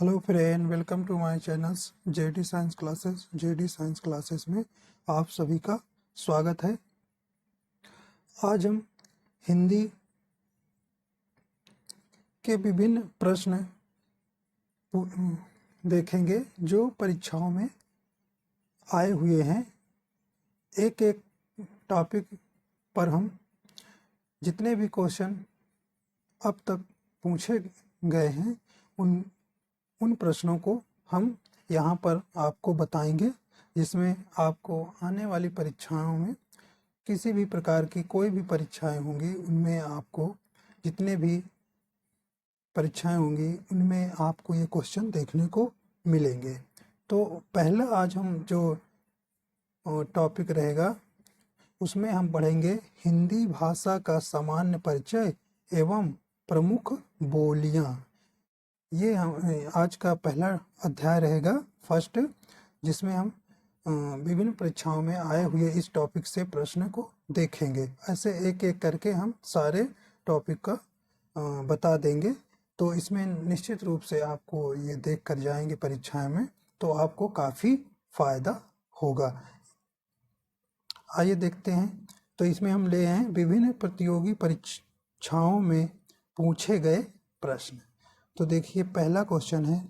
Hello friend, welcome to my channels JD science classes. JD science classes में आप सभी का स्वागत है। आज हम हिंदी के विभिन्न प्रश्न देखेंगे जो परीक्षाओं में आए हुए हैं। एक एक टॉपिक पर हम जितने भी क्वेश्चन अब तक पूछे गए हैं उन प्रश्नों को हम यहाँ पर आपको बताएंगे, जिसमें आपको आने वाली परीक्षाओं में किसी भी प्रकार की कोई भी परीक्षाएं होंगी उनमें आपको जितने भी परीक्षाएं होंगी उनमें आपको ये क्वेश्चन देखने को मिलेंगे। तो पहला आज हम जो टॉपिक रहेगा उसमें हम पढ़ेंगे हिंदी भाषा का सामान्य परिचय एवं प्रमुख बोलियां। ये हम आज का पहला अध्याय रहेगा, फर्स्ट, जिसमें हम विभिन्न परीक्षाओं में आए हुए इस टॉपिक से प्रश्न को देखेंगे। ऐसे एक एक करके हम सारे टॉपिक का बता देंगे। तो इसमें निश्चित रूप से आपको ये देख कर जाएंगे परीक्षाएं में तो आपको काफ़ी फायदा होगा। आइए देखते हैं। तो इसमें हम ले आए विभिन्न प्रतियोगी परीक्षाओं में पूछे गए प्रश्न। तो देखिए, पहला क्वेश्चन है,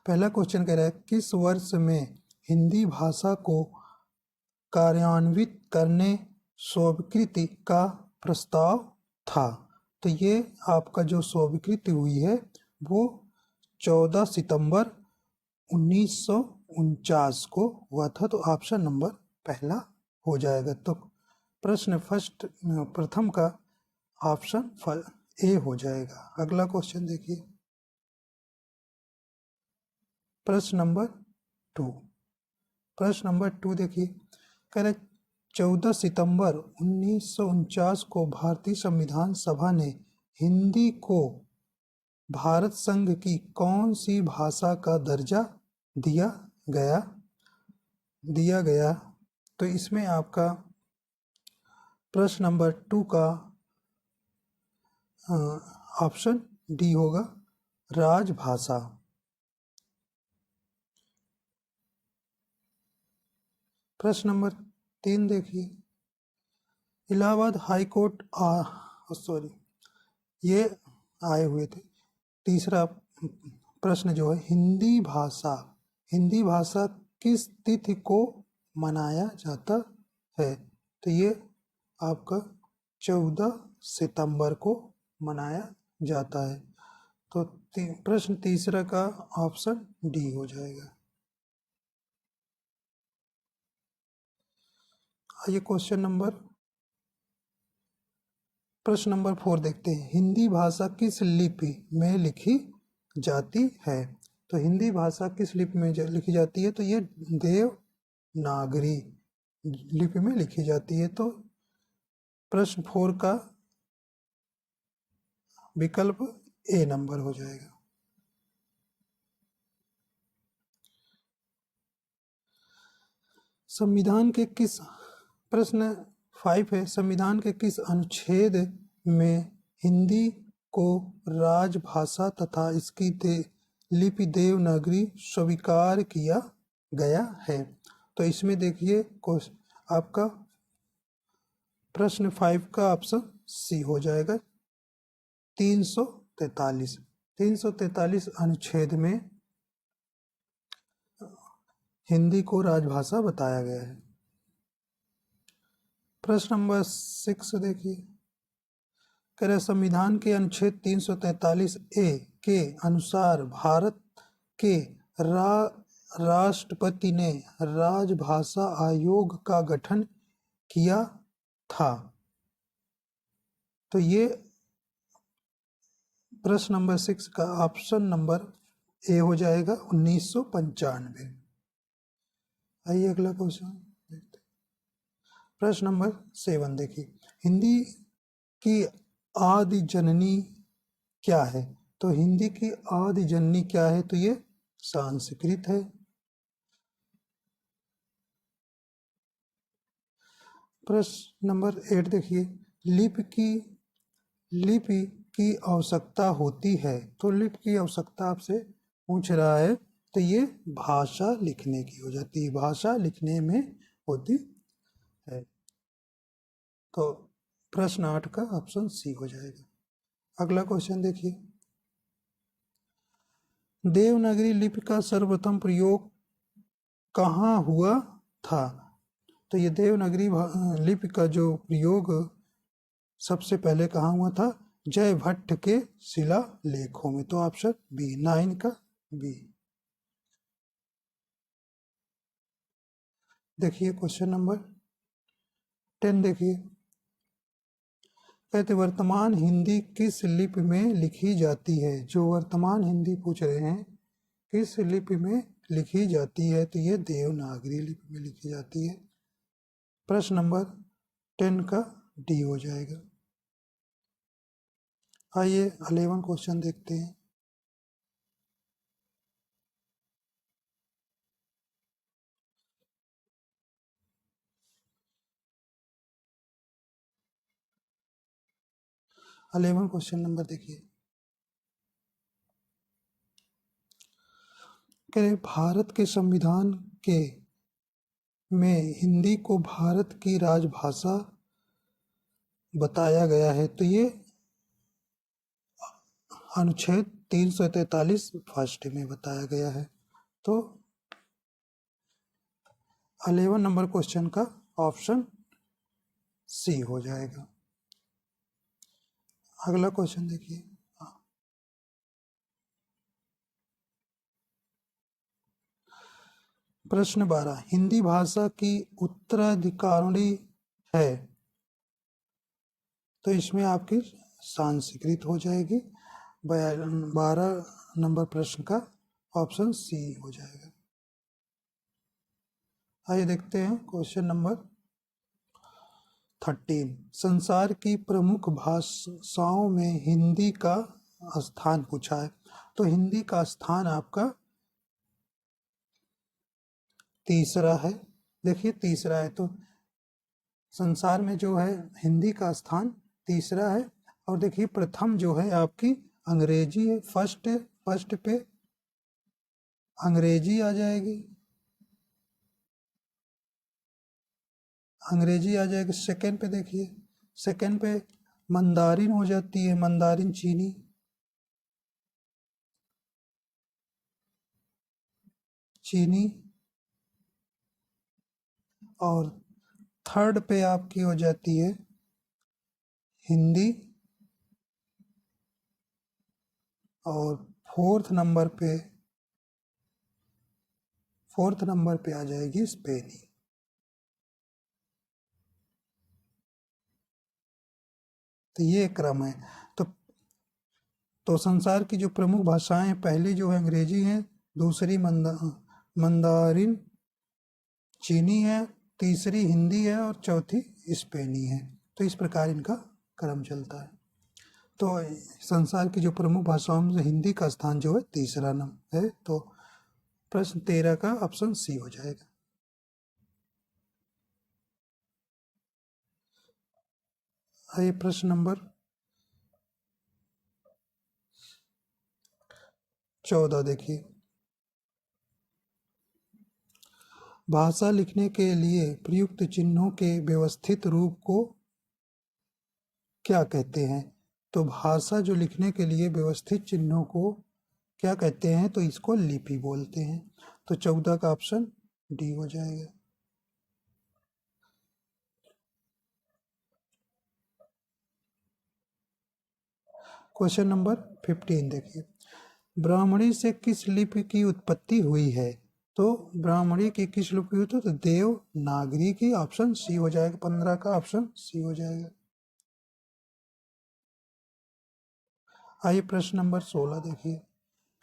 पहला क्वेश्चन कह रहा है किस वर्ष में हिंदी भाषा को कार्यान्वित करने स्वीकृति का प्रस्ताव था। तो ये आपका जो स्वीकृति हुई है वो 14 सितंबर 1949 को हुआ था। तो ऑप्शन नंबर पहला हो जाएगा। तो प्रथम का ऑप्शन ए हो जाएगा। अगला क्वेश्चन देखिए, प्रश्न नंबर टू देखिए, कह रहे 14 सितंबर 1949 को भारतीय संविधान सभा ने हिंदी को भारत संघ की कौन सी भाषा का दर्जा दिया गया। तो इसमें आपका प्रश्न नंबर 2 का ऑप्शन डी होगा, राजभाषा। प्रश्न नंबर 3 देखिए, इलाहाबाद हाई कोर्ट ये आए हुए थे। तीसरा प्रश्न जो है, हिंदी भाषा किस तिथि को मनाया जाता है। तो ये आपका 14 सितंबर को मनाया जाता है। तो प्रश्न तीसरा का ऑप्शन डी हो जाएगा। आइए प्रश्न नंबर 4 देखते हैं, हिंदी भाषा किस लिपि में लिखी जाती है। तो हिंदी भाषा किस लिपि में लिखी जाती है। तो ये देवनागरी लिपि में लिखी जाती है। तो प्रश्न 4 का विकल्प ए नंबर हो जाएगा। संविधान के किस प्रश्न 5 है, संविधान के किस अनुच्छेद में हिंदी को राजभाषा तथा इसकी लिपि देवनागरी स्वीकार किया गया है। तो इसमें देखिए आपका प्रश्न 5 का ऑप्शन सी हो जाएगा, 343 अनुच्छेद में हिंदी को राजभाषा बताया गया है। प्रश्न नंबर 6 देखिए, कह रहे संविधान के अनुच्छेद 343 ए के अनुसार भारत के राष्ट्रपति ने राजभाषा आयोग का गठन किया था। तो ये प्रश्न नंबर 6 का ऑप्शन नंबर ए हो जाएगा, 1995। आइए अगला क्वेश्चन देखते हैं। प्रश्न नंबर 7 देखिए, हिंदी की आदि जननी क्या है। तो हिंदी की आदि जननी क्या है। तो ये संस्कृत है। प्रश्न नंबर 8 देखिए, लिपि की लिपि की आवश्यकता होती है? तो लिपि की आवश्यकता आपसे पूछ रहा है, तो ये भाषा लिखने की हो जाती है, भाषा लिखने में होती है। तो प्रश्न 8 का ऑप्शन सी हो जाएगा। अगला क्वेश्चन देखिए, देवनागरी लिपि का सर्वप्रथम प्रयोग कहाँ हुआ था? तो ये देवनागरी लिपि का जो प्रयोग सबसे पहले कहाँ हुआ था? जय भट्ट के शिलालेखों में। तो ऑप्शन बी, 9 का बी। देखिए क्वेश्चन नंबर 10 देखिए, कहते वर्तमान हिंदी किस लिपि में लिखी जाती है? जो वर्तमान हिंदी पूछ रहे हैं किस लिपि में लिखी जाती है, तो ये देवनागरी लिपि में लिखी जाती है। प्रश्न नंबर 10 का डी हो जाएगा। आइए 11 क्वेश्चन देखते हैं। अलेवन क्वेश्चन नंबर देखिए, कह भारत के संविधान के में हिंदी को भारत की राजभाषा बताया गया है, तो ये अनुच्छेद 343 फर्स्ट में बताया गया है। तो 11 नंबर क्वेश्चन का ऑप्शन सी हो जाएगा। अगला क्वेश्चन देखिए, प्रश्न 12, हिंदी भाषा की उत्तराधिकारी है, तो इसमें आपकी संस्कृत हो जाएगी। 12 नंबर प्रश्न का ऑप्शन सी हो जाएगा। आइए देखते हैं क्वेश्चन नंबर 13, संसार की प्रमुख भाषाओं में हिंदी का स्थान पूछा है, तो हिंदी का स्थान आपका तीसरा है। देखिए तीसरा है, तो संसार में जो है हिंदी का स्थान तीसरा है। और देखिए प्रथम जो है आपकी अंग्रेजी है, फर्स्ट पे अंग्रेजी आ जाएगी, अंग्रेजी आ जाएगी। सेकंड पे देखिए, सेकंड पे मंदारिन हो जाती है, मंदारिन चीनी। चीनी और थर्ड पे आपकी हो जाती है हिंदी, और फोर्थ नंबर पे आ जाएगी स्पेनी। तो ये क्रम है। तो संसार की जो प्रमुख भाषाएं, पहली जो है अंग्रेजी है, दूसरी मंदारिन चीनी है, तीसरी हिंदी है और चौथी स्पेनी है। तो इस प्रकार इनका क्रम चलता है। तो संसार की जो प्रमुख भाषाओं में हिंदी का स्थान जो है तीसरा नंबर है। तो प्रश्न 13 का ऑप्शन सी हो जाएगा। आइए प्रश्न नंबर 14 देखिए, भाषा लिखने के लिए प्रयुक्त चिन्हों के व्यवस्थित रूप को क्या कहते हैं? तो भाषा जो लिखने के लिए व्यवस्थित चिन्हों को क्या कहते हैं? तो इसको लिपि बोलते हैं। तो 14 का ऑप्शन डी हो जाएगा। क्वेश्चन नंबर 15 देखिए, ब्राह्मणी से किस लिपि की उत्पत्ति हुई है? तो ब्राह्मणी की किस लिपि हुई? तो देवनागरी की। ऑप्शन सी हो जाएगा। 15 का ऑप्शन सी हो जाएगा। आइए प्रश्न नंबर 16 देखिए,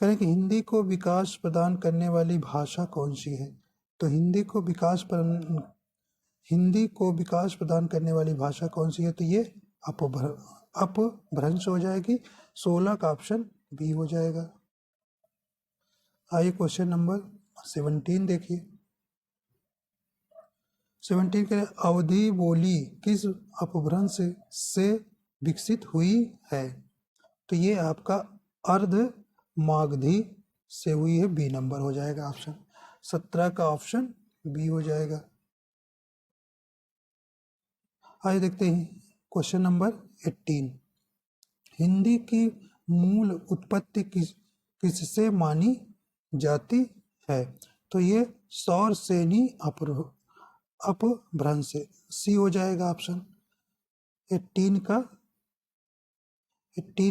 कहें कि हिंदी को विकास प्रदान करने वाली भाषा कौन सी है? तो हिंदी को विकास प्रदान करने वाली भाषा कौन सी है? तो ये अपभ्रंश हो जाएगी। 16 का ऑप्शन बी हो जाएगा। आइए क्वेश्चन नंबर 17 देखिए, 17 के अवधि बोली किस अपभ्रंश से विकसित हुई है? तो ये आपका अर्ध मागधी से हुई है, बी नंबर हो जाएगा ऑप्शन 17 का ऑप्शन बी हो जाएगा। आइए देखते हैं क्वेश्चन नंबर 18। हिंदी की मूल उत्पत्ति किससे मानी जाती है? तो ये सौर सेनी अपभ्रंश से, सी हो जाएगा ऑप्शन 18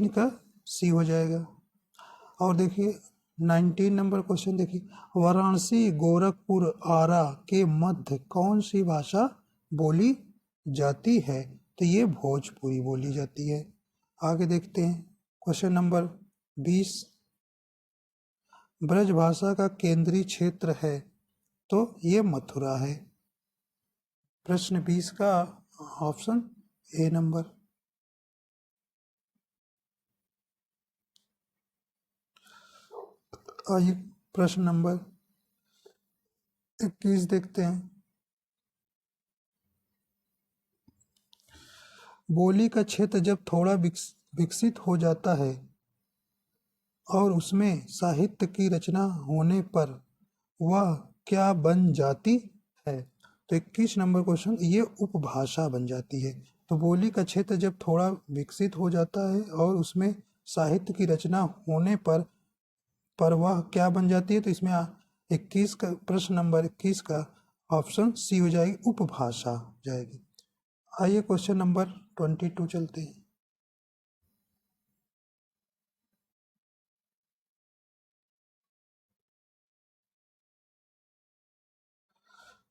का सी हो जाएगा। और देखिए 19 नंबर क्वेश्चन देखिए, वाराणसी, गोरखपुर, आरा के मध्य कौन सी भाषा बोली जाती है? तो ये भोजपुरी बोली जाती है। आगे देखते हैं क्वेश्चन नंबर 20। ब्रज भाषा का केंद्रीय क्षेत्र है? तो ये मथुरा है। प्रश्न 20 का ऑप्शन ए नंबर। आइए प्रश्न नंबर 21 देखते हैं। बोली का क्षेत्र जब थोड़ा विकसित हो जाता है और उसमें साहित्य की रचना होने पर वह क्या बन जाती है? तो 21 नंबर क्वेश्चन, ये उपभाषा बन जाती है। तो बोली का क्षेत्र जब थोड़ा विकसित हो जाता है और उसमें साहित्य की रचना होने पर वह क्या बन जाती है? तो इसमें 21 का प्रश्न नंबर 21 का ऑप्शन सी हो जाएगी, उपभाषा जाएगी। आइए क्वेश्चन नंबर 22 चलते हैं।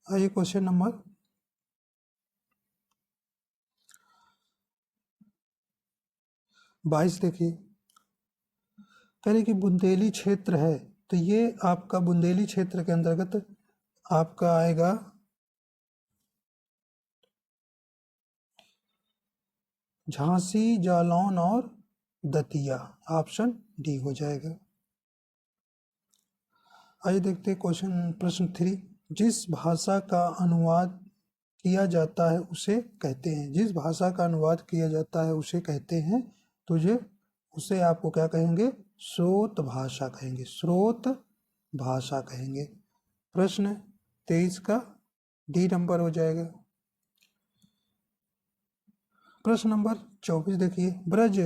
आइए क्वेश्चन नंबर 22 देखिए, कह रहे कि बुंदेली क्षेत्र है। तो ये आपका बुंदेली क्षेत्र के अंतर्गत आपका आएगा झांसी, जालौन और दतिया, ऑप्शन डी हो जाएगा। आइए देखते हैं क्वेश्चन प्रश्न 3। जिस भाषा का अनुवाद किया जाता है उसे कहते हैं, जिस भाषा का अनुवाद किया जाता है उसे कहते हैं, तुझे उसे आपको क्या कहेंगे? स्रोत भाषा कहेंगे, स्रोत भाषा कहेंगे। प्रश्न 23 का डी नंबर हो जाएगा। प्रश्न नंबर 24 देखिए, ब्रज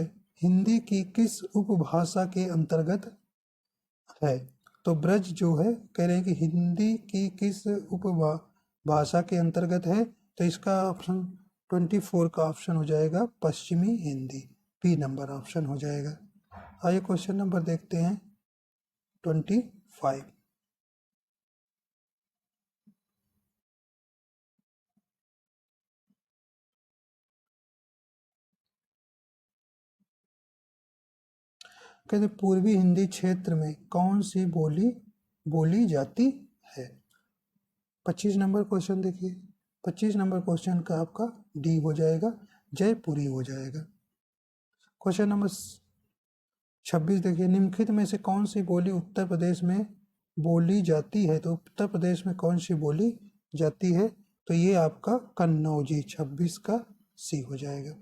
हिंदी की किस उपभाषा के अंतर्गत है? तो ब्रज जो है, कह रहे हैं कि हिंदी की किस उपभाषा के अंतर्गत है? तो इसका ऑप्शन 24 का ऑप्शन हो जाएगा पश्चिमी हिंदी, बी नंबर ऑप्शन हो जाएगा। आइए क्वेश्चन नंबर देखते हैं 25। कहते पूर्वी हिंदी क्षेत्र में कौन सी बोली बोली जाती है? 25 नंबर क्वेश्चन देखिए, 25 नंबर क्वेश्चन का आपका डी हो जाएगा, जयपुरी हो जाएगा। क्वेश्चन नंबर 26 देखिए, निम्नलिखित में से कौन सी बोली उत्तर प्रदेश में बोली जाती है? तो उत्तर प्रदेश में कौन सी बोली जाती है? तो ये आपका कन्नौजी, 26 का सी हो जाएगा।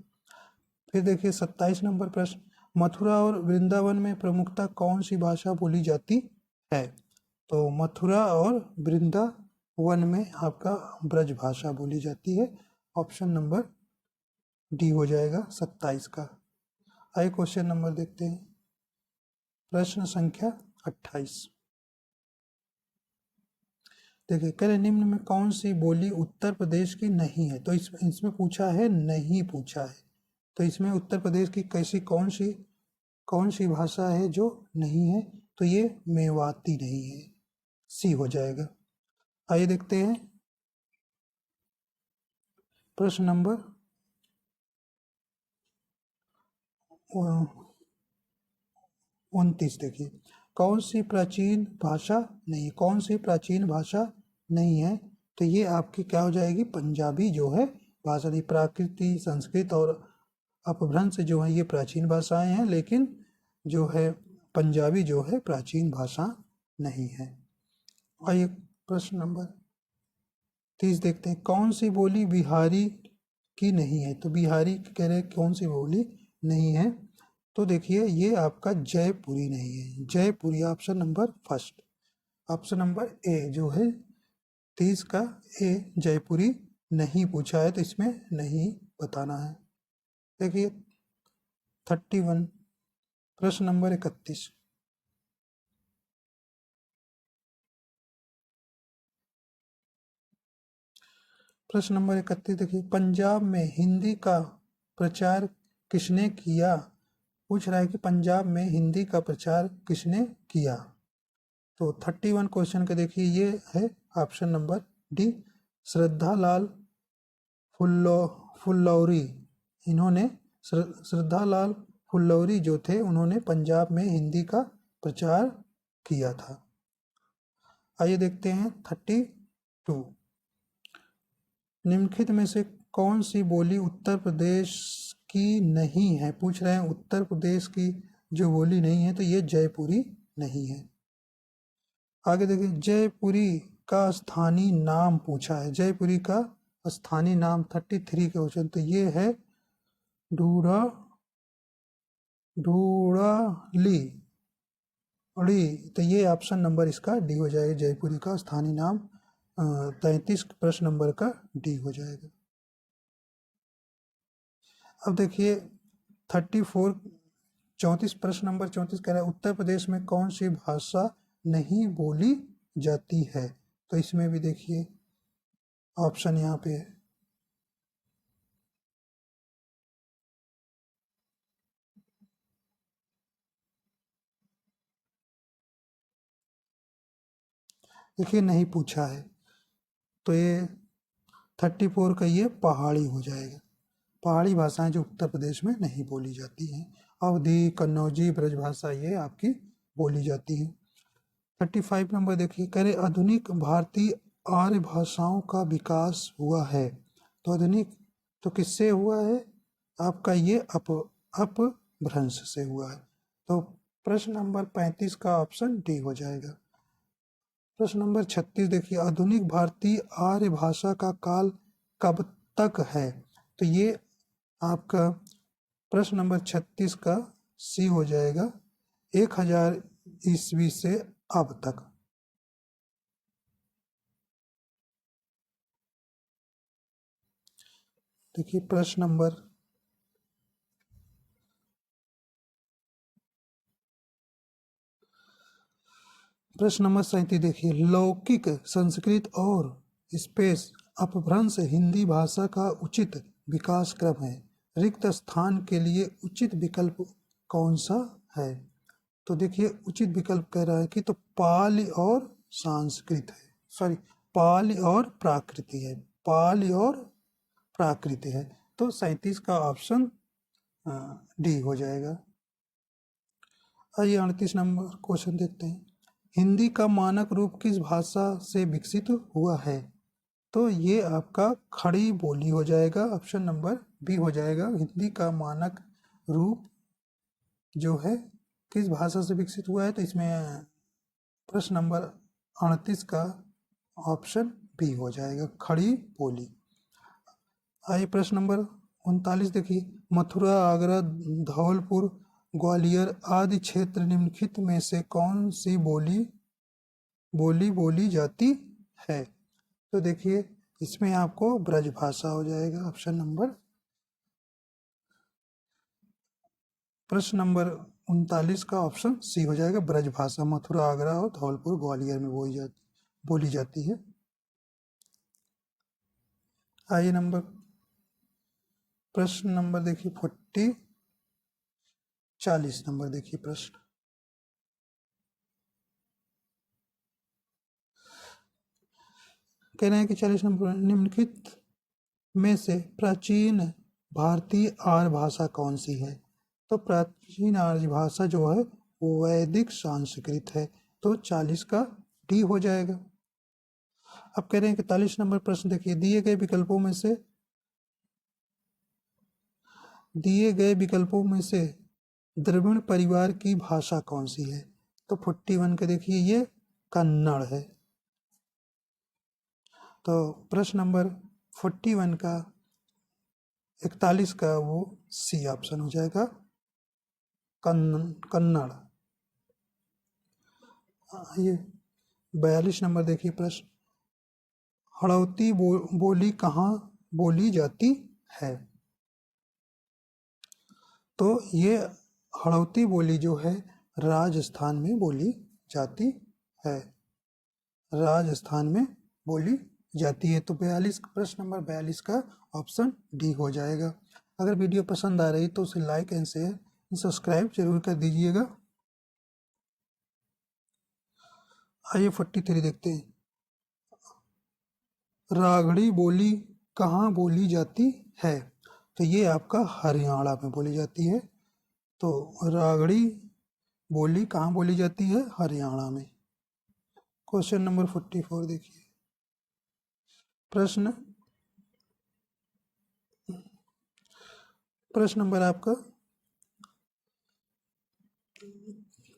फिर देखिए 27 नंबर प्रश्न, मथुरा और वृंदावन में प्रमुखता कौन सी भाषा बोली जाती है? तो मथुरा और वृंदावन में आपका ब्रज भाषा बोली जाती है, ऑप्शन नंबर डी हो जाएगा 27 का। आइए क्वेश्चन नंबर देखते हैं, प्रश्न संख्या 28। देखिए, कह रहे निम्न में कौन सी बोली उत्तर प्रदेश की नहीं है? तो इसमें पूछा है, नहीं पूछा है। तो इसमें उत्तर प्रदेश की कैसी कौन सी भाषा है जो नहीं है? तो ये मेवाती नहीं है, सी हो जाएगा। आइए देखते हैं प्रश्न नंबर 29 देखिए, कौन सी प्राचीन भाषा नहीं, कौन सी प्राचीन भाषा नहीं है? तो ये आपकी क्या हो जाएगी? पंजाबी जो है भाषा नहीं। प्राकृति, संस्कृत और अपभ्रंश जो है ये प्राचीन भाषाएं हैं, लेकिन जो है पंजाबी जो है प्राचीन भाषा नहीं है। आइए प्रश्न नंबर 30 देखते हैं, कौन सी बोली बिहारी की नहीं है। तो बिहारी कह रहे हैं कौन सी बोली नहीं है, तो देखिए ये आपका जयपुरी नहीं है, Jaipuri option number first, option number A जो है 30 का ए जयपुरी नहीं पूछा है, तो इसमें नहीं बताना है। देखिए 31 प्रश्न नंबर 31, प्रश्न नंबर 31 देखिए, पंजाब में हिंदी का प्रचार किसने किया? पूछ रहा है कि पंजाब में हिंदी का प्रचार किसने किया। तो 31 क्वेश्चन का देखिए ये है ऑप्शन नंबर डी, श्रद्धा लाल फुल्लौरी। इन्होंने श्रद्धा लाल फुल्लौरी जो थे उन्होंने पंजाब में हिंदी का प्रचार किया था। आइए देखते हैं 32, निम्नलिखित में से कौन सी बोली उत्तर प्रदेश की नहीं है? पूछ रहे हैं उत्तर प्रदेश की जो बोली नहीं है, तो ये जयपुरी नहीं है। आगे देखिए, जयपुरी का स्थानीय नाम पूछा है, जयपुरी का स्थानीय नाम 33 के क्वेश्चन, तो ये है ढूढ़ा ढूढ़ाली अड़ी, तो ये ऑप्शन नंबर इसका डी हो जाएगा, जयपुरी का स्थानीय नाम 33 प्रश्न नंबर का डी हो जाएगा। अब देखिए 34 34 प्रश्न नंबर 34 कह रहा है उत्तर प्रदेश में कौन सी भाषा नहीं बोली जाती है? तो इसमें भी देखिए ऑप्शन यहाँ पे है, देखिए नहीं पूछा है, तो ये 34 का ये पहाड़ी हो जाएगा, पहाड़ी भाषाएं जो उत्तर प्रदेश में नहीं बोली जाती हैं। अवधी, कन्नौजी, ब्रजभाषा ये आपकी बोली जाती है। 35 नंबर देखिए, कह रहे आधुनिक भारतीय आर्य भाषाओं का विकास हुआ है, तो आधुनिक तो किससे हुआ है? आपका ये अपभ्रंश से हुआ है। तो प्रश्न नंबर 35 का ऑप्शन डी हो जाएगा। प्रश्न नंबर 36 देखिए, आधुनिक भारतीय आर्य भाषा का काल कब तक है? तो ये आपका प्रश्न नंबर 36 का सी हो जाएगा, 1000 ईस्वी से अब तक। देखिए प्रश्न नंबर 37 देखिए, लौकिक संस्कृत और स्पेस अपभ्रंश हिंदी भाषा का उचित विकास क्रम है, रिक्त स्थान के लिए उचित विकल्प कौन सा है? तो देखिए उचित विकल्प कह रहा है कि तो पाली और संस्कृत है, सॉरी पाली और प्राकृति है, पाली और प्राकृति है, तो 37 का ऑप्शन डी हो जाएगा। आइए 38 नंबर क्वेश्चन देखते हैं, हिंदी का मानक रूप किस भाषा से विकसित हुआ है? तो ये आपका खड़ी बोली हो जाएगा, ऑप्शन नंबर बी हो जाएगा, हिंदी का मानक रूप जो है किस भाषा से विकसित हुआ है, तो इसमें प्रश्न नंबर 38 का ऑप्शन बी हो जाएगा, खड़ी बोली। आइए प्रश्न नंबर 39 देखिए, मथुरा, आगरा, धौलपुर, ग्वालियर आदि क्षेत्र निम्नलिखित में से कौन सी बोली जाती है? तो देखिए इसमें आपको ब्रजभाषा हो जाएगा, ऑप्शन नंबर, प्रश्न नंबर 39 का ऑप्शन सी हो जाएगा, ब्रजभाषा मथुरा, आगरा और धौलपुर, ग्वालियर में बोली जाती है। आइए प्रश्न नंबर देखिए 40 नंबर देखिए प्रश्न, कह रहे हैं कि 40 नंबर, निम्नलिखित में से प्राचीन भारतीय आर्य भाषा कौन सी है? तो प्राचीन आर्य भाषा जो है वो वैदिक संस्कृत है, तो 40 का डी हो जाएगा। अब कह रहे हैं कि 41 नंबर प्रश्न देखिए, दिए गए विकल्पों में से द्रविड़ परिवार की भाषा कौन सी है? तो 41 के देखिए ये कन्नड़ है, तो प्रश्न नंबर 41 का 41 का वो सी ऑप्शन हो जाएगा, कन्नड़। ये 42 नंबर देखिए प्रश्न, हड़ौती बोली कहाँ बोली जाती है? तो ये हड़ौती बोली जो है राजस्थान में बोली जाती है, राजस्थान में बोली जाती है। तो 42 प्रश्न नंबर 42 का ऑप्शन डी हो जाएगा। अगर वीडियो पसंद आ रही तो उसे लाइक एंड शेयर सब्सक्राइब जरूर कर दीजिएगा। आइए 43 देखते हैं, रागड़ी बोली कहाँ बोली जाती है? तो ये आपका हरियाणा में बोली जाती है। तो रागड़ी बोली कहाँ बोली जाती है? हरियाणा में। क्वेश्चन नंबर 44 देखिए, प्रश्न नंबर आपका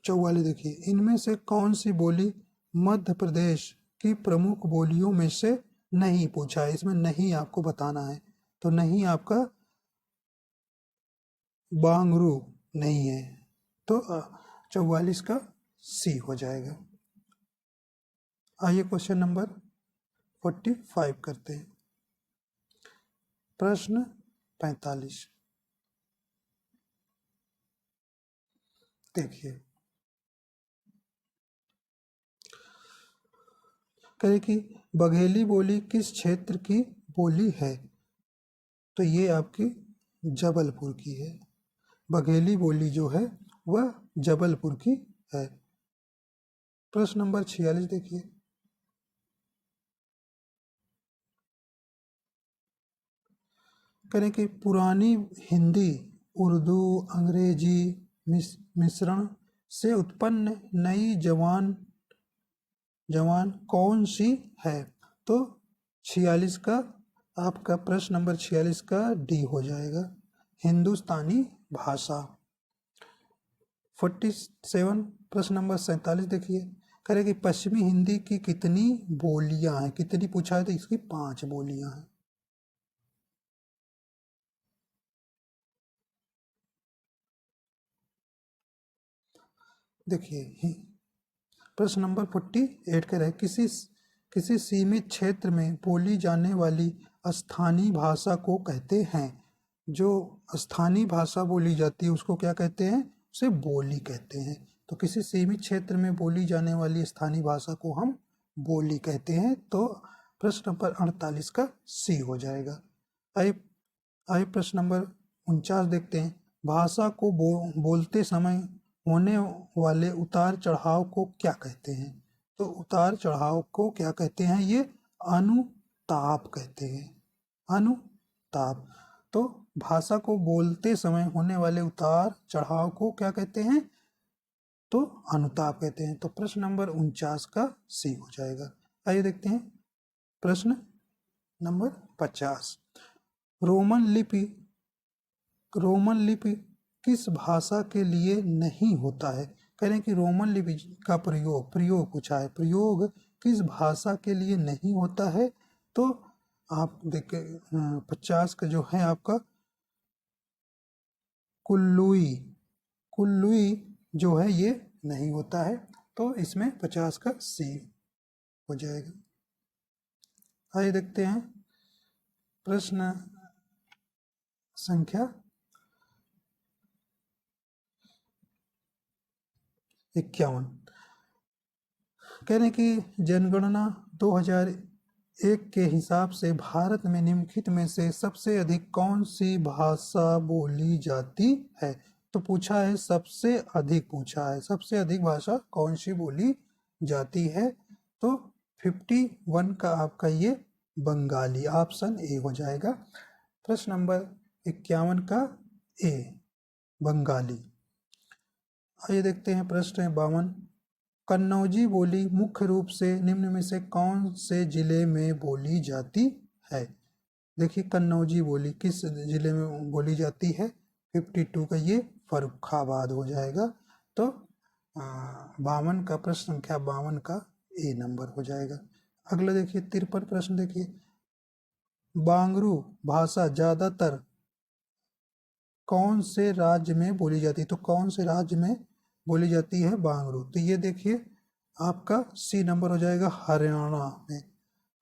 44 देखिए, इनमें से कौन सी बोली मध्य प्रदेश की प्रमुख बोलियों में से नहीं? पूछा है, इसमें नहीं आपको बताना है। तो नहीं आपका बांगरू नहीं है, तो 44 का सी हो जाएगा। आइए क्वेश्चन नंबर 45 करते हैं, प्रश्न 45 देखिए, कहे कि बघेली बोली किस क्षेत्र की बोली है? तो ये आपकी जबलपुर की है। बघेली बोली जो है वह जबलपुर की है। प्रश्न नंबर 46 देखिए, करें कि पुरानी हिंदी उर्दू अंग्रेजी मिश्रण से उत्पन्न नई जवान कौन सी है? तो 46 का आपका प्रश्न नंबर 46 का डी हो जाएगा, हिंदुस्तानी भाषा। 47 प्रश्न नंबर 47 देखिए, करें कि पश्चिमी हिंदी की कितनी बोलियां हैं? कितनी पूछा है तो इसकी 5 बोलियां हैं। देखिए प्रश्न नंबर 48 कह रहे, किसी सीमित क्षेत्र में बोली जाने वाली स्थानीय भाषा को कहते हैं? जो स्थानीय भाषा बोली जाती है उसको क्या कहते हैं? उसे बोली कहते हैं। तो किसी सीमित क्षेत्र में बोली जाने वाली स्थानीय भाषा को हम बोली कहते हैं। तो प्रश्न नंबर 48 का सी हो जाएगा। आइए प्रश्न नंबर 49 देखते हैं, भाषा को बोलते समय होने वाले उतार चढ़ाव को क्या कहते हैं? तो उतार चढ़ाव को क्या कहते हैं? ये अनुताप कहते हैं, अनुताप। तो भाषा को बोलते समय होने वाले उतार चढ़ाव को क्या कहते हैं? तो अनुताप कहते हैं। तो प्रश्न नंबर 49 का सी हो जाएगा। आइए देखते हैं प्रश्न नंबर 50, रोमन लिपि किस भाषा के लिए नहीं होता है? कह रहे हैं कि रोमन लिपि का प्रयोग पूछा है, प्रयोग किस भाषा के लिए नहीं होता है? तो आप देखे 50 का जो है आपका कुल्लुई जो है ये नहीं होता है। तो इसमें 50 का सी हो जाएगा। आइए देखते हैं प्रश्न संख्या 51, कह रहे हैं कि जनगणना 2001 के हिसाब से भारत में निम्नलिखित में से सबसे अधिक कौन सी भाषा बोली जाती है? तो पूछा है सबसे अधिक, पूछा है सबसे अधिक भाषा कौन सी बोली जाती है? तो 51 का आपका ये बंगाली, ऑप्शन ए हो जाएगा। प्रश्न नंबर 51 का ए बंगाली। आइए देखते हैं प्रश्न 52, कन्नौजी बोली मुख्य रूप से निम्न में से कौन से जिले में बोली जाती है? देखिए कन्नौजी बोली किस जिले में बोली जाती है? 52 का ये फर्रुखाबाद हो जाएगा। तो 52 का प्रश्न संख्या 52 का ए नंबर हो जाएगा। अगला देखिए 53 प्रश्न देखिए, बांगरू भाषा ज़्यादातर कौन से राज्य में बोली जाती है? तो कौन से राज्य में बोली जाती है बांगरू? तो ये देखिए आपका सी नंबर हो जाएगा, हरियाणा में।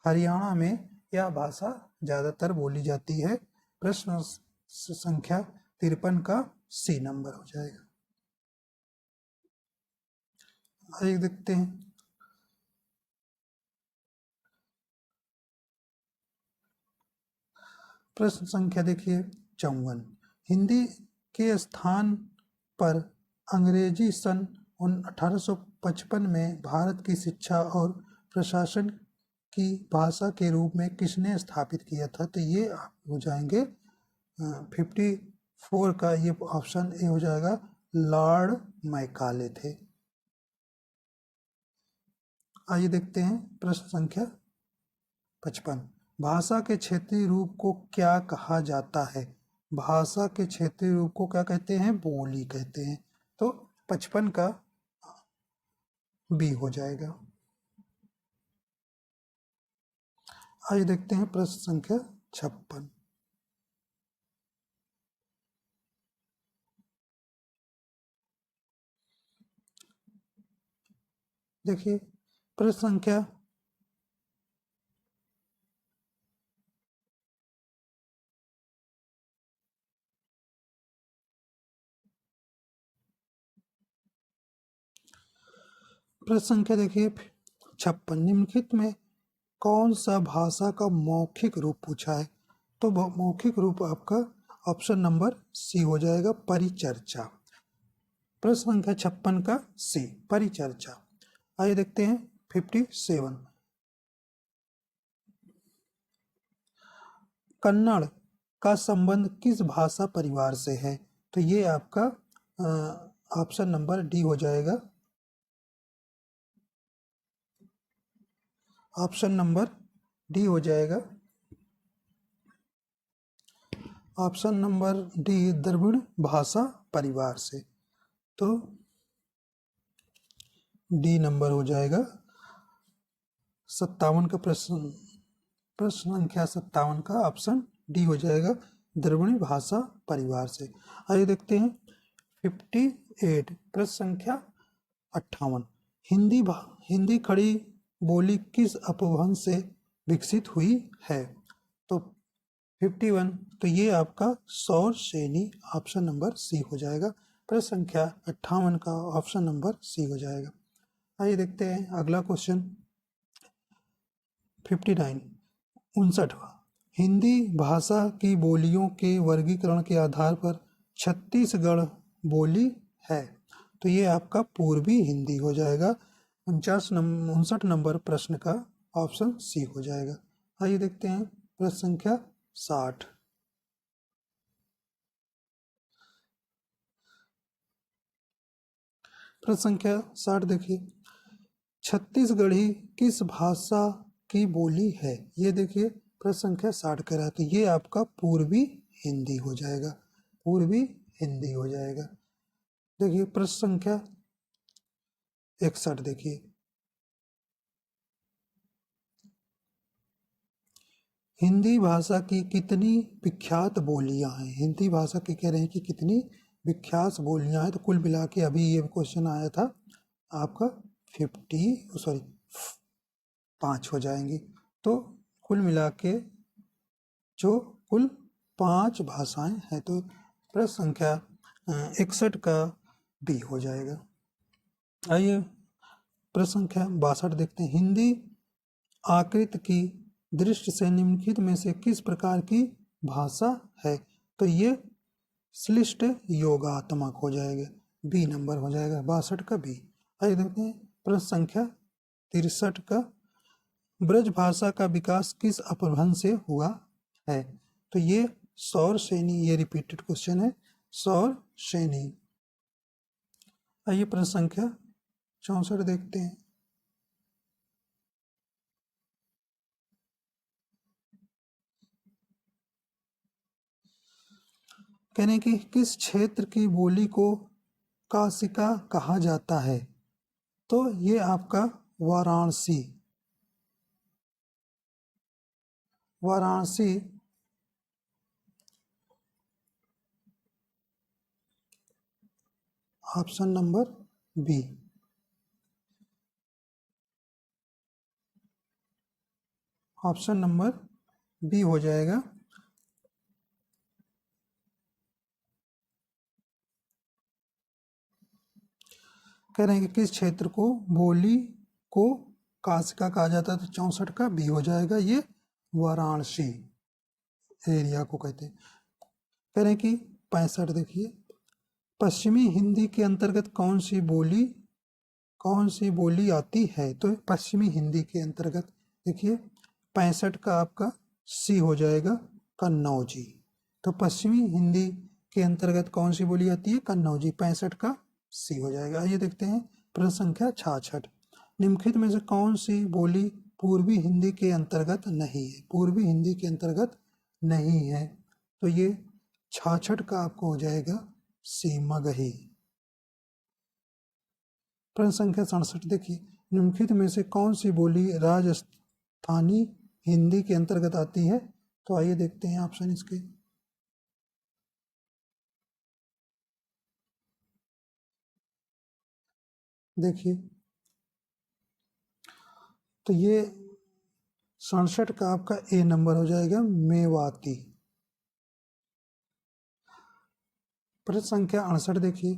हरियाणा में यह भाषा ज़्यादातर बोली जाती है। प्रश्न संख्या 53 का सी नंबर हो जाएगा। आइए देखते हैं। प्रश्न संख्या देखिए 54। हिंदी के स्थान पर अंग्रेजी सन 1855 में भारत की शिक्षा और प्रशासन की भाषा के रूप में किसने स्थापित किया था? तो ये हो जाएंगे 54 का ये ऑप्शन ए हो जाएगा, लॉर्ड मैकाले थे। आइए देखते हैं प्रश्न संख्या 55। भाषा के क्षेत्रीय रूप को क्या कहा जाता है? भाषा के क्षेत्रीय रूप को क्या कहते हैं? बोली कहते हैं। तो 55 का बी हो जाएगा। आइए देखते हैं प्रश्न संख्या 56। देखिए प्रश्न संख्या देखिए 56। निम्नलिखित में कौन सा भाषा का मौखिक रूप पूछा है? तो मौखिक रूप आपका ऑप्शन नंबर सी हो जाएगा, परिचर्चा। प्रश्न संख्या 56 का सी, परिचर्चा। आइए देखते हैं 57। कन्नड़ का संबंध किस भाषा परिवार से है? तो ये आपका ऑप्शन नंबर डी हो जाएगा, ऑप्शन नंबर डी हो जाएगा, ऑप्शन नंबर डी, द्रविड़ भाषा परिवार से। तो डी नंबर हो जाएगा। 57 का प्रश्न संख्या 57 का ऑप्शन डी हो जाएगा, द्रविड़ भाषा परिवार से। आइए देखते हैं 58। प्रश्न संख्या 58। हिंदी खड़ी बोली किस अपभ्रंश से विकसित हुई है? तो 51, तो ये आपका सौर श्रेणी, ऑप्शन नंबर सी हो जाएगा। प्रश्न संख्या 58 का ऑप्शन नंबर सी हो जाएगा। आइए देखते हैं अगला क्वेश्चन 59। 59वां। हिंदी भाषा की बोलियों के वर्गीकरण के आधार पर छत्तीसगढ़ बोली है। तो ये आपका पूर्वी हिंदी हो जाएगा। 59 नंबर प्रश्न का ऑप्शन सी हो जाएगा। आइए देखते हैं प्रश्न संख्या 60। प्रश्न संख्या 60 देखिए, छत्तीसगढ़ी किस भाषा की बोली है? ये देखिए प्रश्न संख्या 60 कह रहा है, तो ये आपका पूर्वी हिंदी हो जाएगा, पूर्वी हिंदी हो जाएगा। देखिए प्रश्न संख्या 61 देखिए, हिंदी भाषा की कितनी विख्यात बोलियां हैं? हिंदी भाषा की कह रहे हैं कि कितनी विख्यात बोलियां हैं। तो कुल मिला के अभी ये क्वेश्चन आया था आपका 5 हो जाएंगी। तो कुल मिला के जो कुल 5 भाषाएं हैं। तो प्रश्न संख्या 61 का बी हो जाएगा। आइए प्रश्न संख्या 62 देखते हैं। हिंदी आकृति की दृष्टि से निम्नलिखित में से किस प्रकार की भाषा है? तो ये श्लिष्ट योगात्मक हो जाएगा, बी नंबर हो जाएगा, 62 का बी। आइए देखते हैं प्रश्न संख्या 63 का, ब्रज भाषा का विकास किस अपभ्रंश से हुआ है? तो ये सौर श्रेणी, ये रिपीटेड क्वेश्चन है, सौर श्रेणी। आइए प्रश्न संख्या 64 देखते हैं। कहने की किस क्षेत्र की बोली को काशिका कहा जाता है? तो ये आपका Varanasi, Varanasi option number B. Option number B हो जाएगा। कह रहे हैं कि किस क्षेत्र को बोली को काशिका कहा जाता है, तो 64 का बी हो जाएगा, ये वाराणसी एरिया को कहते हैं। कह रहे हैं कि 65 देखिए, पश्चिमी हिंदी के अंतर्गत कौन सी बोली आती है, तो पश्चिमी हिंदी के अंतर्गत देखिए 65 का आपका सी हो जाएगा, कन्नौजी। तो पश्चिमी हिंदी के अंतर्गत कौन सी बोली आती है, कन्नौजी, 65 का सी हो जाएगा। आइए देखते हैं प्रश्न संख्या 66, निम्नलिखित में से कौन सी बोली पूर्वी हिंदी के अंतर्गत नहीं है, पूर्वी हिंदी के अंतर्गत नहीं है, तो ये 66 का आपको हो जाएगा सी, मगही। प्रश्न संख्या 67 देखिए, निम्नलिखित में से कौन सी बोली राजस्थानी हिंदी के अंतर्गत आती है, तो आइए देखते हैं ऑप्शन इसके। देखिए तो ये 67 का आपका ए नंबर हो जाएगा, मेवाती। प्रश्न संख्या 68 देखिए,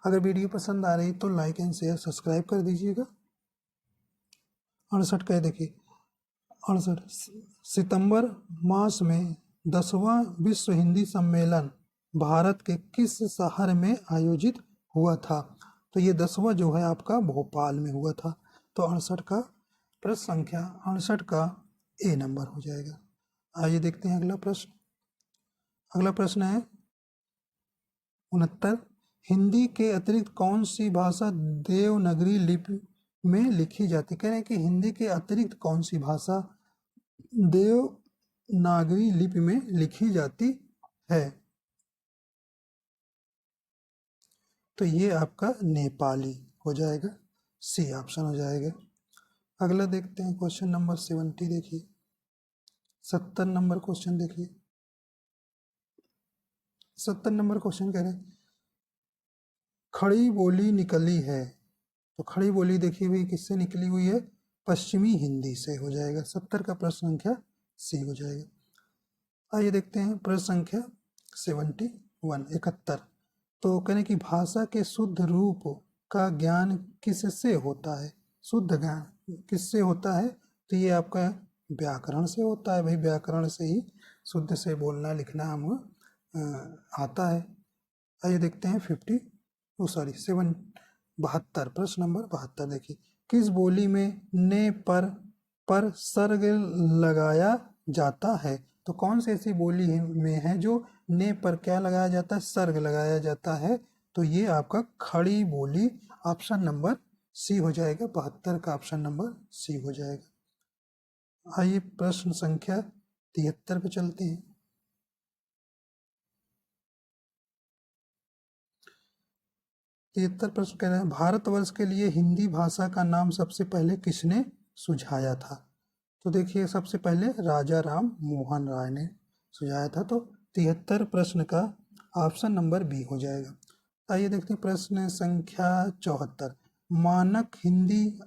अगर वीडियो पसंद आ रही तो लाइक एंड शेयर सब्सक्राइब कर दीजिएगा। 68 का देखिए, 68 सितंबर मास में 10वां विश्व हिंदी सम्मेलन भारत के किस शहर में आयोजित हुआ था, तो ये 10वां जो है आपका भोपाल में हुआ था। तो 68 का प्रश्न संख्या 68 का ए नंबर हो जाएगा। आइए देखते हैं अगला प्रश्न। अगला प्रश्न है 69, हिंदी के अतिरिक्त कौन सी भाषा देवनागरी लिपि में लिखी जाती है। कह रहे हैं कि हिंदी के अतिरिक्त कौन सी भाषा देवनागरी लिपि में लिखी जाती है, तो ये आपका नेपाली हो जाएगा, सी ऑप्शन हो जाएगा। अगला देखते हैं क्वेश्चन नंबर 70 देखिए, 70 नंबर क्वेश्चन देखिए, 70 नंबर क्वेश्चन कह रहे हैं खड़ी बोली निकली है, तो खड़ी बोली देखिए भाई किससे निकली हुई है, पश्चिमी हिंदी से हो जाएगा। 70 का प्रश्न संख्या सी हो जाएगा। आइए देखते हैं प्रश्न संख्या 71, 71, तो कहने की भाषा के शुद्ध रूप का ज्ञान किससे होता है, शुद्ध ज्ञान किससे होता है, तो ये आपका व्याकरण से होता है भाई, व्याकरण से ही शुद्ध से बोलना लिखना हम आता है। आइए देखते हैं 72, प्रश्न नंबर 72 देखिए, किस बोली में ने पर सर्ग लगाया जाता है, तो कौन सी ऐसी बोली में है जो ने पर क्या लगाया जाता है, सर्ग लगाया जाता है, तो ये आपका खड़ी बोली, ऑप्शन नंबर सी हो जाएगा। 72 का ऑप्शन नंबर सी हो जाएगा। आइए प्रश्न संख्या 73 पे चलते हैं। 73 प्रश्न कह रहे हैं भारतवर्ष के लिए हिंदी भाषा का नाम सबसे पहले किसने सुझाया था, तो देखिए सबसे पहले राजा राम मोहन राय ने सुझाया था, तो 73 प्रश्न का ऑप्शन नंबर बी हो जाएगा। आइए देखते हैं प्रश्न संख्या 74, मानक हिंदी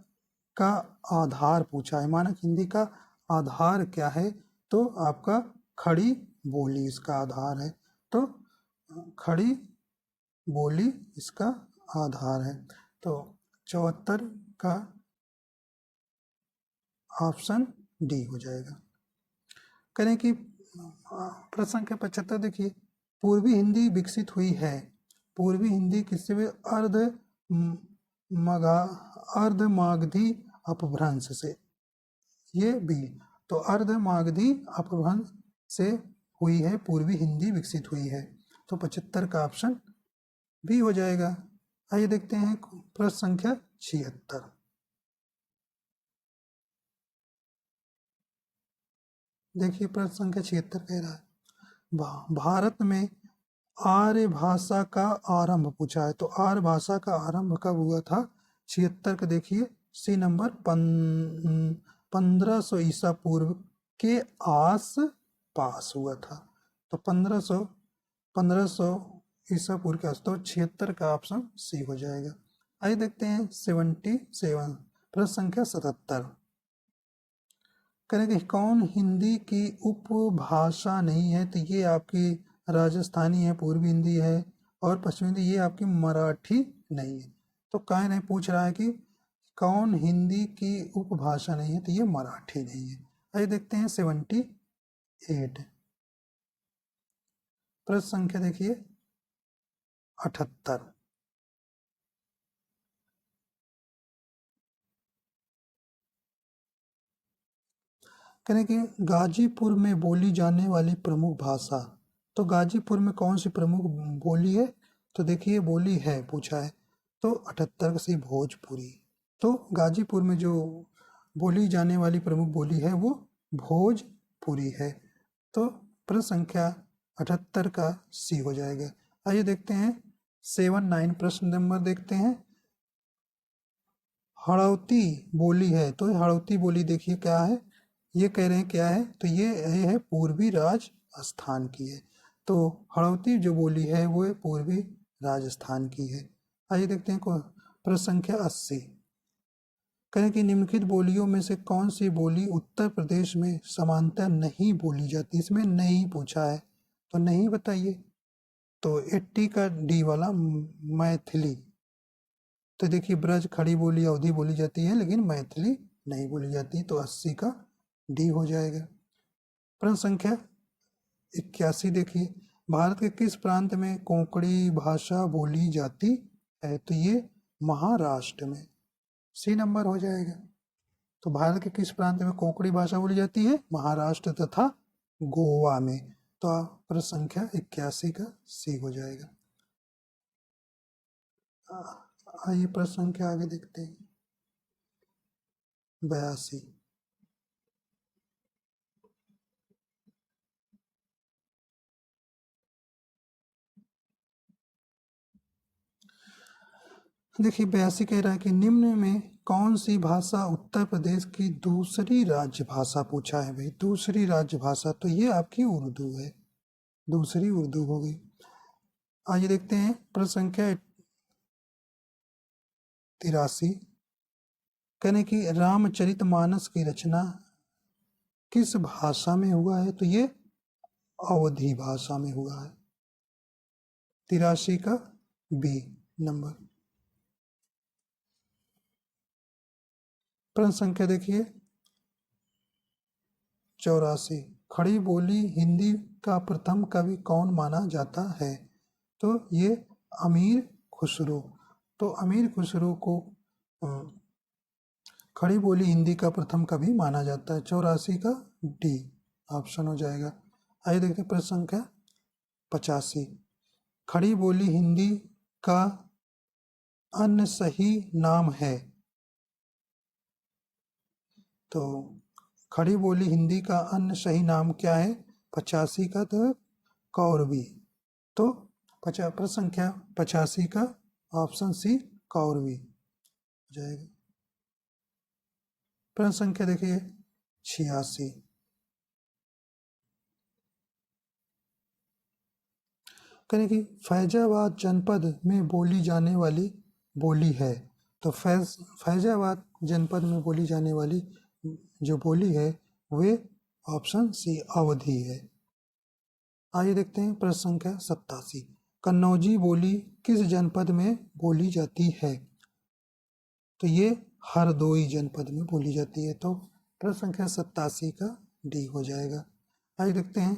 का आधार पूछा है, मानक हिंदी का आधार क्या है, तो आपका खड़ी बोली इसका आधार है, तो खड़ी बोली इसका आधार है, तो 74 का ऑप्शन डी हो जाएगा। करें कि प्रश्न संख्या 75 देखिए, पूर्वी हिंदी विकसित हुई है, पूर्वी हिंदी किससे हुई, अर्धमागधी अपभ्रंश से, ये बी, तो अर्धमागधी अपभ्रंश से हुई है, पूर्वी हिंदी विकसित हुई है, तो 75 का ऑप्शन बी हो जाएगा। आइए देखते हैं प्रश्न संख्या 76, देखिए प्रश्न संख्या 76 कह रहा है भारत में आर्य भाषा का आरंभ पूछा है, तो आर्य भाषा का आरंभ कब हुआ था, 76 का देखिए सी नंबर 1500 ईसा पूर्व के आस पास हुआ था, तो 1500 ईसा पूर्व के तो 76 का ऑप्शन सी हो जाएगा। आइए देखते हैं 77, प्रश्न संख्या 77। करेंगे कौन हिंदी की उपभाषा नहीं है, तो ये आपकी राजस्थानी है, पूर्वी हिंदी है और पश्चिमी हिंदी, ये आपकी मराठी नहीं है। तो कह नहीं पूछ रहा है कि कौन हिंदी की उपभाषा नहीं है, तो ये मराठी नहीं है। आइए देखते हैं 78, प्रश्न संख्या देखिए 78। कहें कि गाजीपुर में बोली जाने वाली प्रमुख भाषा, तो गाजीपुर में कौन सी प्रमुख बोली है, तो देखिए बोली है पूछा है, तो 78 से भोजपुरी। तो गाजीपुर में जो बोली जाने वाली प्रमुख बोली है वो भोजपुरी है। तो प्रश्न संख्या 78 का सी हो जाएगा। आइए देखते हैं 79, प्रश्न नंबर देखते हैं। हड़ौती बोली है, तो हड़ौती बोली देखिए क्या है, ये कह रहे हैं क्या है, तो ये है पूर्वी राजस्थान की है। तो हड़ौती जो बोली है वो पूर्वी राजस्थान की है। आइए देखते हैं प्रश्न संख्या 80। कहें कि निम्नलिखित बोलियों में से कौन सी बोली उत्तर प्रदेश में समानता नहीं बोली जाती, इसमें नहीं पूछा है, तो नहीं बताइए। तो 80 का डी वाला मैथिली, तो देखिए ब्रज खड़ी बोली अवधि बोली जाती है लेकिन मैथिली नहीं बोली जाती, तो 80 का डी हो जाएगा। प्रश्न संख्या 81 देखिए, भारत के किस प्रांत में कोंकणी भाषा बोली जाती है, तो ये महाराष्ट्र में, सी नंबर हो जाएगा। तो भारत के किस प्रांत में कोंकणी भाषा बोली जाती है, महाराष्ट्र तथा गोवा में। तो प्रश्न संख्या 81 का सी हो जाएगा। आइए प्रश्न संख्या आगे देखते हैं 82। देखिए 82 कह रहा है कि निम्न में कौन सी भाषा उत्तर प्रदेश की दूसरी राज्य भाषा, पूछा है भाई दूसरी राज्य भाषा, तो ये आपकी उर्दू है, दूसरी उर्दू हो गई। आइए देखते हैं प्रश्न संख्या 83। कहने की रामचरितमानस की रचना किस भाषा में हुआ है, तो ये अवधी भाषा में हुआ है। 83 का बी नंबर। प्रश्न संख्या देखिए 84। खड़ी बोली हिंदी का प्रथम कवि कौन माना जाता है, तो ये अमीर खुसरो। तो अमीर खुसरो को खड़ी बोली हिंदी का प्रथम कवि माना जाता है। 84 का डी ऑप्शन हो जाएगा। आइए देखते हैं प्रश्न संख्या 85। खड़ी बोली हिंदी का अन्य सही नाम है, तो खड़ी बोली हिंदी का अन्य सही नाम क्या है, 85 का तो कौरवी। तो प्रश्न संख्या 85 का ऑप्शन सी कौरवी हो जाएगा। प्रश्न संख्या देखिए 86। कहें कि फैजाबाद जनपद में बोली जाने वाली बोली है, तो फैजाबाद जनपद में बोली जाने वाली जो बोली है वे ऑप्शन सी अवधी है। आइए देखते हैं प्रश्न संख्या 87। कन्नौजी बोली किस जनपद में बोली जाती है, तो ये हरदोई जनपद में बोली जाती है। तो प्रश्न संख्या 87 का डी हो जाएगा। आइए देखते हैं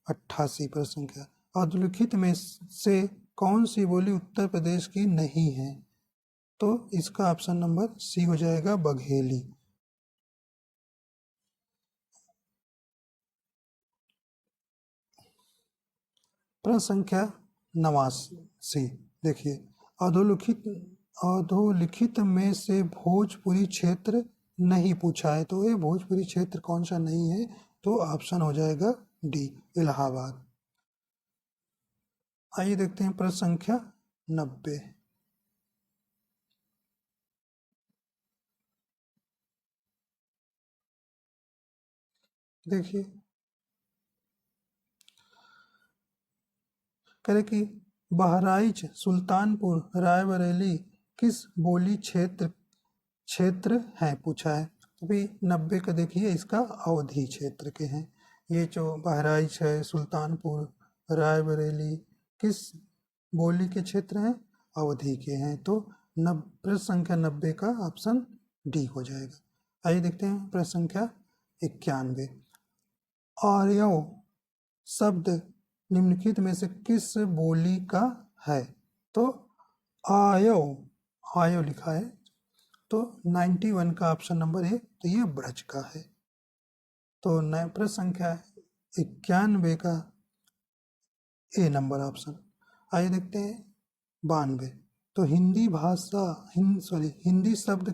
88 प्रश्न संख्या। अधोलिखित में से कौन सी बोली उत्तर प्रदेश की नहीं है, तो इसका ऑप्शन नंबर सी हो जाएगा बघेली। प्रश्न संख्या 89 देखिए, अधोलिखित में से भोजपुरी क्षेत्र नहीं पूछा है, तो ये भोजपुरी क्षेत्र कौन सा नहीं है, तो ऑप्शन हो जाएगा डी इलाहाबाद। आइए देखते हैं प्रश्न संख्या 90। देखिए कह रहे कि बहराइच सुल्तानपुर रायबरेली किस बोली क्षेत्र है पूछा है। तो भी 90 का देखिए इसका अवधी क्षेत्र के हैं। ये जो बहराइच है, सुल्तानपुर, रायबरेली किस बोली के क्षेत्र हैं, अवधी के हैं। तो प्रश्न संख्या 90 का ऑप्शन डी हो जाएगा। आइए देखते हैं प्रश्न संख्या 91। आर्यो शब्द निम्नलिखित में से किस बोली का है। तो आयो लिखा है, तो 91 का ऑप्शन नंबर है, तो ये ब्रज का है। तो प्रश्न संख्या 91 का ए नंबर ऑप्शन। आइए देखते हैं 92। तो हिंदी भाषा हिंदी शब्द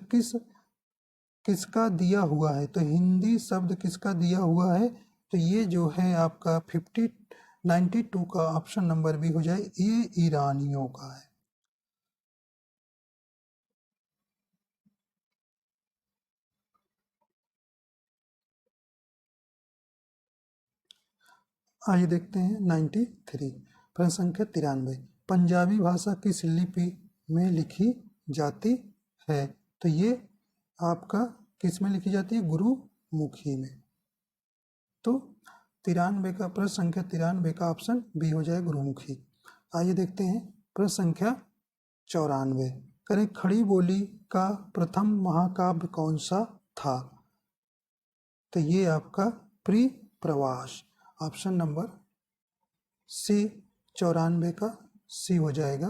किसका दिया हुआ है। तो हिंदी शब्द किसका दिया हुआ है, तो ये जो है आपका 92 का ऑप्शन नंबर भी हो जाए, ये ईरानियों का है। आइए देखते हैं 93। प्रश्न संख्या 93। पंजाबी भाषा किस लिपि में लिखी जाती है। तो ये आपका किस में लिखी जाती है, गुरुमुखी में। तो 93 का प्रश्न संख्या 93 का ऑप्शन बी हो जाए, गुरुमुखी। आइए देखते हैं प्रश्न संख्या 94। करें खड़ी बोली का प्रथम महाकाव्य कौन सा था। तो ये आपका प्री प्रवास, ऑप्शन नंबर सी 94 का सी हो जाएगा,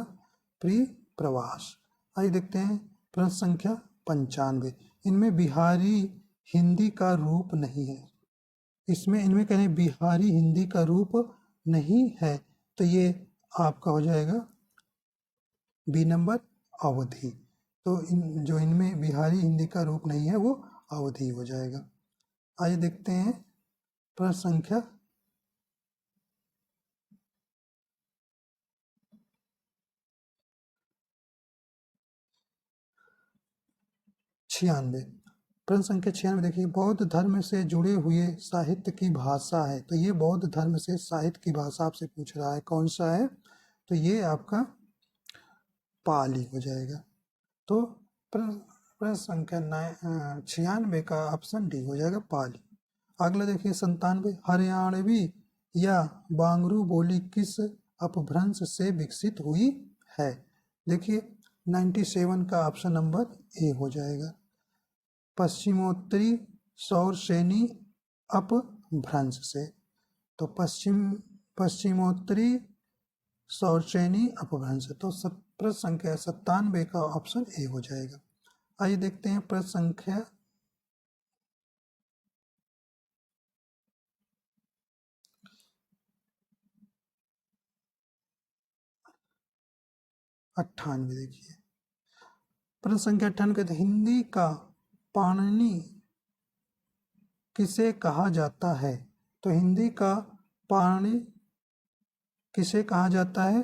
प्री प्रवास। आइए देखते हैं प्रश्न संख्या 95। इनमें बिहारी हिंदी का रूप नहीं है। इनमें कहें बिहारी हिंदी का रूप नहीं है, तो ये आपका हो जाएगा बी नंबर, अवधी। तो इनमें बिहारी हिंदी का रूप नहीं है, वो अवधी हो जाएगा। आइए देखते हैं प्रश्न संख्या 96। प्रश्न संख्या 96 देखिए, बौद्ध धर्म से जुड़े हुए साहित्य की भाषा है। तो ये बौद्ध धर्म से साहित्य की भाषा आपसे पूछ रहा है, कौन सा है। तो ये आपका पाली हो जाएगा। तो प्रश्न संख्या 96 का ऑप्शन डी हो जाएगा, पाली। अगला देखिए 97। हरियाणवी या बांगरू बोली किस अपभ्रंश से विकसित हुई है। देखिए 97 का ऑप्शन नंबर ए हो जाएगा, पश्चिमोत्तरी सौर श्रेणी अपभ्रंश से। तो पश्चिमोत्तरी सौर श्रेणी अपभ्रंश। तो प्रश्न संख्या 97 का ऑप्शन ए हो जाएगा। आइए देखते हैं प्रश्न संख्या 98। देखिए प्रश्न संख्या 98 कहते हिंदी का पाणिनि किसे कहा जाता है। तो हिंदी का पाणिनि किसे कहा जाता है,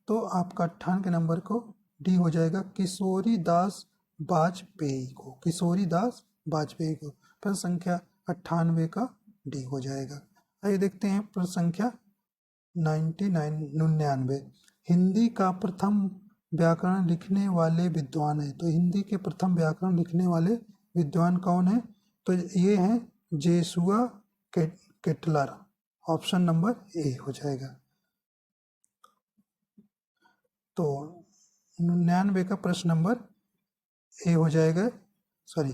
तो आपका 98 नंबर को डी हो जाएगा, किशोरी दास वाजपेयी को, किशोरी दास वाजपेयी को। प्रश्न संख्या 98 का डी हो जाएगा। आइए देखते हैं प्रश्न संख्या 99। हिंदी का प्रथम व्याकरण लिखने वाले विद्वान है। तो हिंदी के प्रथम व्याकरण लिखने वाले विद्वान कौन है। तो ये हैं जेसुआ केटलर, ऑप्शन नंबर ए हो जाएगा। तो 99 का प्रश्न नंबर ए हो जाएगा, सॉरी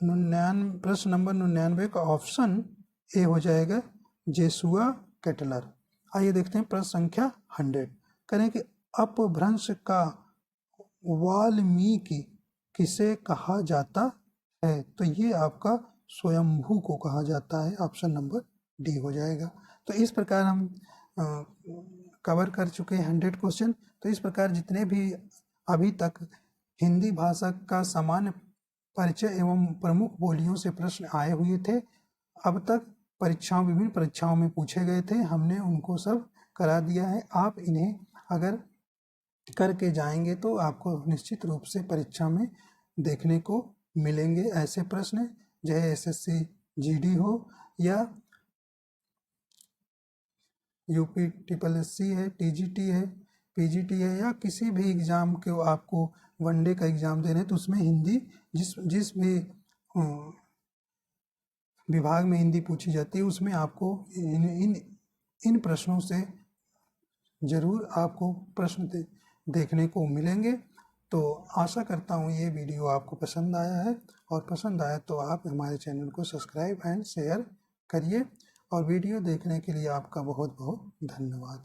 99 प्रश्न नंबर 99 का ऑप्शन ए हो जाएगा, जेसुआ केटलर। आइए देखते हैं प्रश्न संख्या 100। करें कि अपभ्रंश का वाल्मीकि किसे कहा जाता है। तो ये आपका स्वयंभू को कहा जाता है, ऑप्शन नंबर डी हो जाएगा। तो इस प्रकार हम कवर कर चुके हैं 100 क्वेश्चन। तो इस प्रकार जितने भी अभी तक हिंदी भाषा का सामान्य परिचय एवं प्रमुख बोलियों से प्रश्न आए हुए थे, अब तक विभिन्न परीक्षाओं में पूछे गए थे, हमने उनको सब करा दिया है। आप इन्हें अगर करके जाएंगे तो आपको निश्चित रूप से परीक्षा में देखने को मिलेंगे ऐसे प्रश्न, चाहे एसएससी जीडी हो या यूपी SSC है, टीजीटी है, पीजीटी है या किसी भी एग्ज़ाम के आपको वनडे का एग्ज़ाम देना है तो उसमें हिंदी जिस भी विभाग में हिंदी पूछी जाती है उसमें आपको इन प्रश्नों से ज़रूर आपको प्रश्न देखने को मिलेंगे। तो आशा करता हूँ ये वीडियो आपको पसंद आया है, और पसंद आया तो आप हमारे चैनल को सब्सक्राइब एंड शेयर करिए, और वीडियो देखने के लिए आपका बहुत बहुत धन्यवाद।